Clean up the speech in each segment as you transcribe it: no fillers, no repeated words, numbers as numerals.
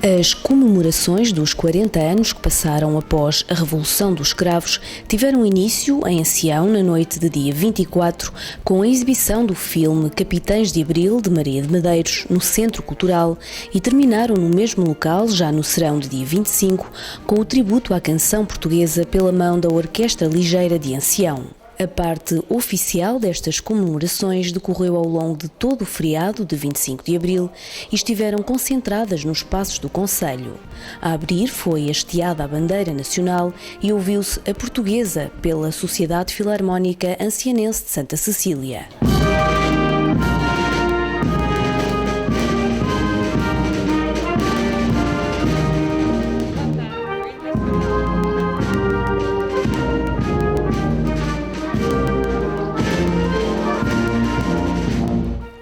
As comemorações dos 40 anos que passaram após a Revolução dos Cravos tiveram início em Ancião na noite de dia 24, com a exibição do filme Capitães de Abril, de Maria de Medeiros, no Centro Cultural, e terminaram no mesmo local, já no serão de dia 25, com o tributo à canção portuguesa pela mão da Orquestra Ligeira de Ancião. A parte oficial destas comemorações decorreu ao longo de todo o feriado de 25 de abril e estiveram concentradas nos passos do concelho. A abrir foi hasteada a bandeira nacional e ouviu-se a portuguesa pela Sociedade Filarmónica Ancianense de Santa Cecília.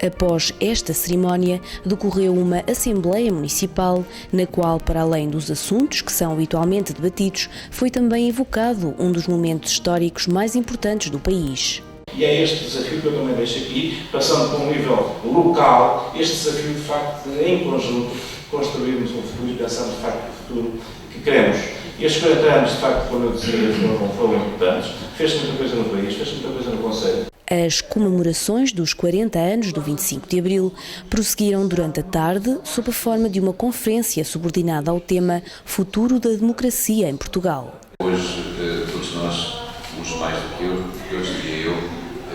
Após esta cerimónia, decorreu uma Assembleia Municipal, na qual, para além dos assuntos que são habitualmente debatidos, foi também evocado um dos momentos históricos mais importantes do país. E é este desafio que eu também deixo aqui, passando para um nível local, este desafio de facto de, em conjunto, construirmos um futuro e pensarmos de facto o futuro que queremos. E estes 40 anos, de facto, como eu dizia, foram importantes. Fez muita coisa no país, fez muita coisa no Conselho. As comemorações dos 40 anos do 25 de abril prosseguiram durante a tarde sob a forma de uma conferência subordinada ao tema Futuro da Democracia em Portugal. Hoje, todos nós, uns mais do que eu diria eu,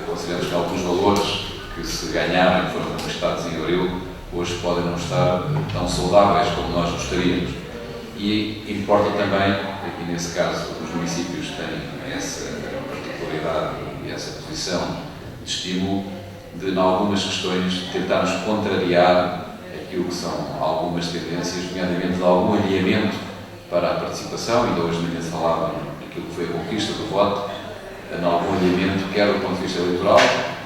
consideramos que alguns valores que se ganharam e foram conquistados em abril, hoje podem não estar tão saudáveis como nós gostaríamos. E importa também, aqui nesse caso, os municípios têm essa particularidade e essa posição de estímulo de, em algumas questões, tentarmos contrariar aquilo que são algumas tendências, nomeadamente de algum alinhamento para a participação. Ainda hoje de manhã se falava daquilo que foi a conquista do voto, em algum alinhamento, quer do ponto de vista eleitoral.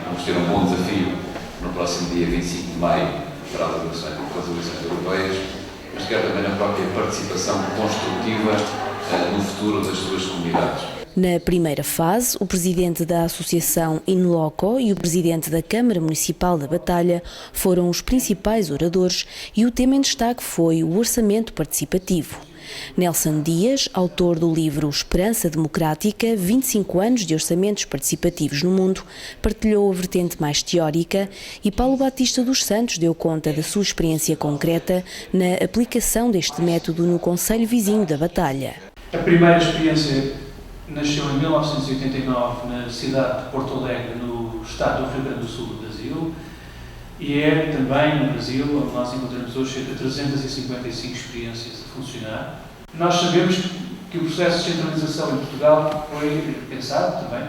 Vamos ter um bom desafio no próximo dia 25 de maio para as eleições europeias, mas quer também na própria participação construtiva no futuro das suas comunidades. Na primeira fase, o presidente da Associação In Loco e o presidente da Câmara Municipal da Batalha foram os principais oradores e o tema em destaque foi o orçamento participativo. Nelson Dias, autor do livro Esperança Democrática, 25 anos de orçamentos participativos no mundo, partilhou a vertente mais teórica e Paulo Batista dos Santos deu conta da sua experiência concreta na aplicação deste método no concelho vizinho da Batalha. A primeira experiência nasceu em 1989 na cidade de Porto Alegre, no estado do Rio Grande do Sul do Brasil, e é também no Brasil onde nós encontramos hoje cerca de 355 experiências a funcionar. Nós sabemos que o processo de centralização em Portugal foi pensado também,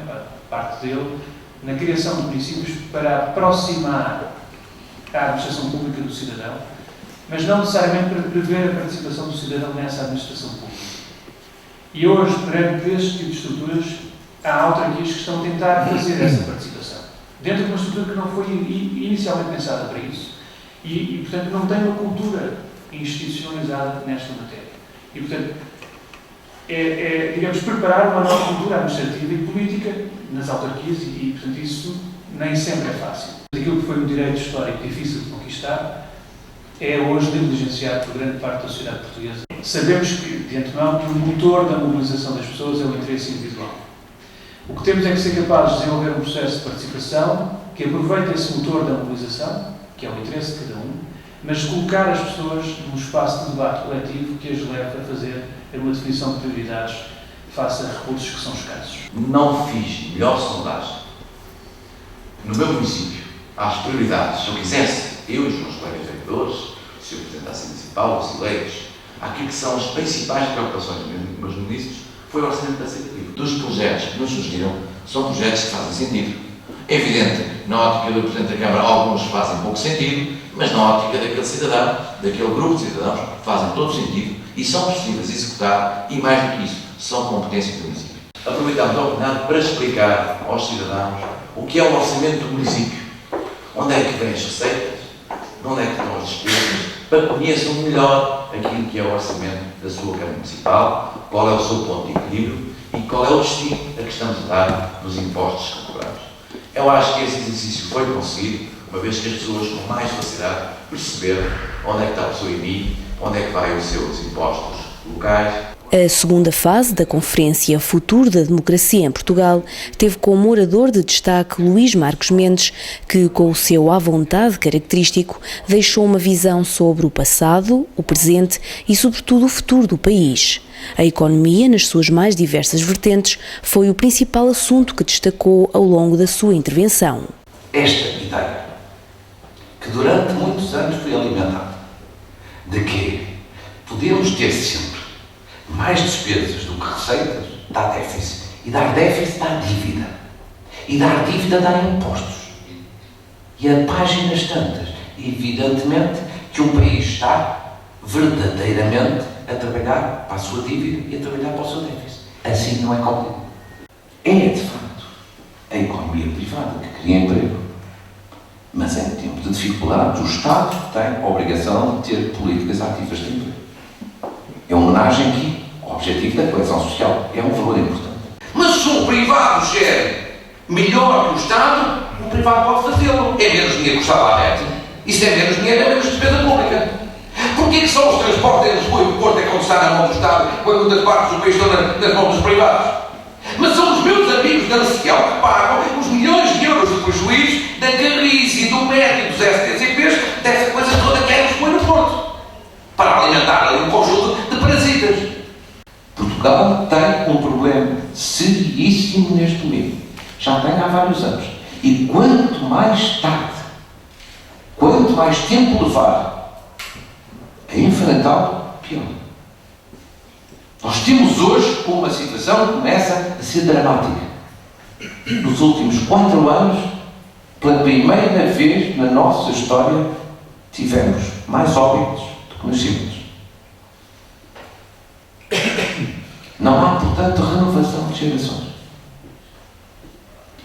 parte dele, na criação de municípios para aproximar a administração pública do cidadão, mas não necessariamente para prever a participação do cidadão nessa administração pública. E hoje, perante este tipo de estruturas, há autarquias que estão a tentar fazer essa participação, dentro de uma estrutura que não foi inicialmente pensada para isso e portanto, não tem uma cultura institucionalizada nesta matéria. E, portanto, digamos, preparar uma nova cultura administrativa e política nas autarquias portanto, isso nem sempre é fácil. Aquilo que foi um direito histórico difícil de conquistar é hoje negligenciado por grande parte da sociedade portuguesa. Sabemos que, de antemão, que o motor da mobilização das pessoas é o interesse individual. O que temos é que ser capazes de desenvolver um processo de participação que aproveite esse motor da mobilização, que é o interesse de cada um, mas colocar as pessoas num espaço de debate coletivo que as leve a fazer uma definição de prioridades face a recursos que são escassos. Não fiz melhor sondagem no meu município às prioridades, se eu quisesse, eu e os meus colegas vereadores, o Sr. Presidente da Assembleia Municipal, os eleitos, aquilo que são as principais preocupações dos meus municípios, foi o orçamento participativo. Dos projetos que nos surgiram, são projetos que fazem sentido. É evidente, na ótica do Presidente da Câmara, alguns fazem pouco sentido, mas na ótica daquele cidadão, daquele grupo de cidadãos, fazem todo sentido e são possíveis de executar, e mais do que isso, são competências do município. Aproveitamos a oportunidade para explicar aos cidadãos o que é o orçamento do município, onde é que vêm as receitas, onde é que estão as despesas, para que conheçam melhor aquilo que é o orçamento da sua Câmara Municipal, qual é o seu ponto de equilíbrio e qual é o destino a que estamos a dar nos impostos que cobramos. Eu acho que esse exercício foi conseguido, uma vez que as pessoas com mais facilidade perceberam onde é que está o seu IMI Onde é que vai os seus impostos locais? A segunda fase da Conferência Futuro da Democracia em Portugal teve como orador de destaque Luís Marcos Mendes, que, com o seu à vontade característico, deixou uma visão sobre o passado, o presente e, sobretudo, o futuro do país. A economia, nas suas mais diversas vertentes, foi o principal assunto que destacou ao longo da sua intervenção. Esta ideia, que durante muitos anos foi alimentada, de que podemos ter sempre mais despesas do que receitas, dá déficit. E dar déficit dá dívida. E dar dívida dá impostos. E a páginas tantas, evidentemente que um país está verdadeiramente a trabalhar para a sua dívida e a trabalhar para o seu déficit. Assim não é complicado. É, de facto, a economia privada que cria emprego. Mas em tempo de dificuldade, o Estado tem a obrigação de ter políticas ativas de emprego. É uma homenagem aqui ao objetivo da coesão social. É um valor importante. Mas se um privado gere melhor que o Estado, o privado pode fazê-lo. É menos dinheiro que o Estado lá mete. E se é menos dinheiro, é menos despesa pública. Porquê que só os transportes em Lisboa e o Porto é quando está na mão do Estado, quando muitas partes do país estão nas mãos dos privados? Mas são os meus amigos da Ciel que pagam os milhões de euros de prejuízo da Carris e do MED e dos STCPs, dessa coisa toda que é Lisboa e no Porto, para alimentar ali um conjunto de parasitas. Portugal tem um problema seríssimo neste momento. Já tem há vários anos. E quanto mais tarde, quanto mais tempo levar a enfrentá-lo, pior. Nós temos hoje uma situação que começa a ser dramática. Nos últimos 4 anos, pela primeira vez na nossa história, tivemos mais óbitos do que nascimentos. Não há, portanto, renovação de gerações.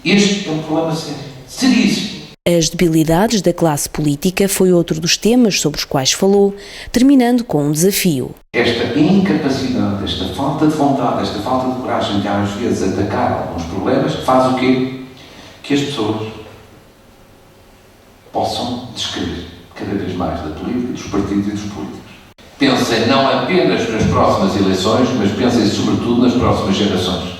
Este é um problema sério. Seríssimo. As debilidades da classe política foi outro dos temas sobre os quais falou, terminando com um desafio. Esta incapacidade, esta falta de vontade, esta falta de coragem de às vezes atacar alguns problemas, faz o quê? Que as pessoas possam descrever cada vez mais da política, dos partidos e dos políticos. Pensem não apenas nas próximas eleições, mas pensem sobretudo nas próximas gerações.